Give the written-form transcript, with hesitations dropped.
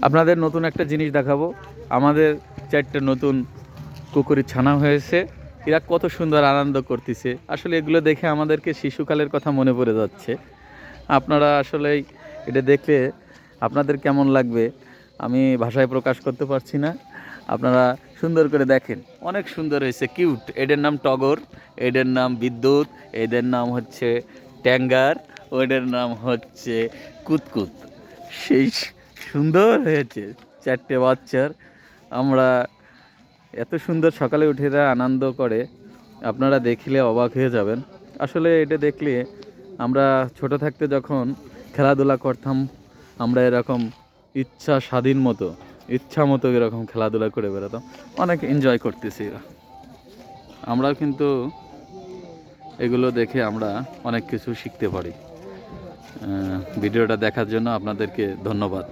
আপনাদের নতুন একটা জিনিস দেখাবো। আমাদের 4টে নতুন কুকুরের ছানা হয়েছে। এরা কত সুন্দর আনন্দ করতেছে। আসলে এগুলো দেখে আমাদেরকে শিশুকালের কথা মনে পড়ে যাচ্ছে। আপনারা আসলেই এটা দেখলে আপনাদের কেমন লাগবে আমি ভাষায় প্রকাশ করতে পারছি না। আপনারা সুন্দর করে দেখেন, অনেক সুন্দর হয়েছে, কিউট। এদের নাম টগর, এদের নাম বিদ্যুৎ, এদের নাম হচ্ছে ট্যাঙ্গার, ওদের নাম হচ্ছে কুতকুত। সেই সুন্দর হয়েছে 4টে বাচ্চার। আমরা এত সুন্দর সকালে উঠে এরা আনন্দ করে, আপনারা দেখলে অবাক হয়ে যাবেন। আসলে এটা দেখলে আমরা ছোট থাকতে যখন খেলাধুলা করতাম, আমরা এরকম ইচ্ছা মতো এরকম খেলাধুলা করে বেড়াতাম, অনেক এনজয় করতেছি। আমরাও কিন্তু এগুলো দেখে আমরা অনেক কিছু শিখতে পারি। ভিডিওটা দেখার জন্য আপনাদেরকে ধন্যবাদ।